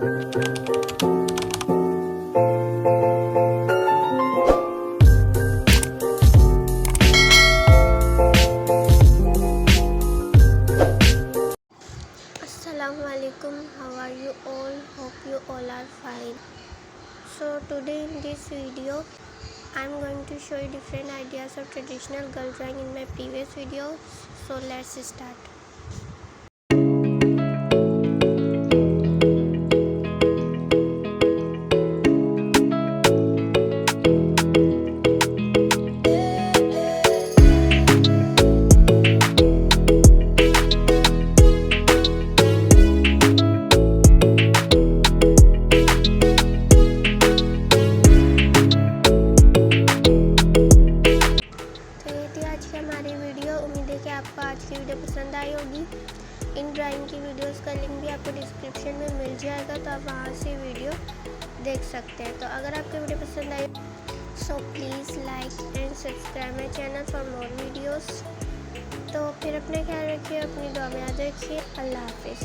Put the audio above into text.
Assalamualaikum, how are you all? Hope you all are fine. So today in this video I'm going to show you different ideas of traditional girl drawing in my previous video. So let's start. उम्मीद है कि आपको आज की video पसंद आई होगी। इन drawing की videos का लिंक भी आपको डिस्क्रिप्शन में मिल जाएगा, तो आप वहां से वीडियो देख सकते हैं। तो अगर आपको वीडियो पसंद आई so please like and subscribe my channel for more videos. तो फिर अपना ख्याल रखिए, अपनी दुआ में याद रखिए। अल्लाह हाफिज़।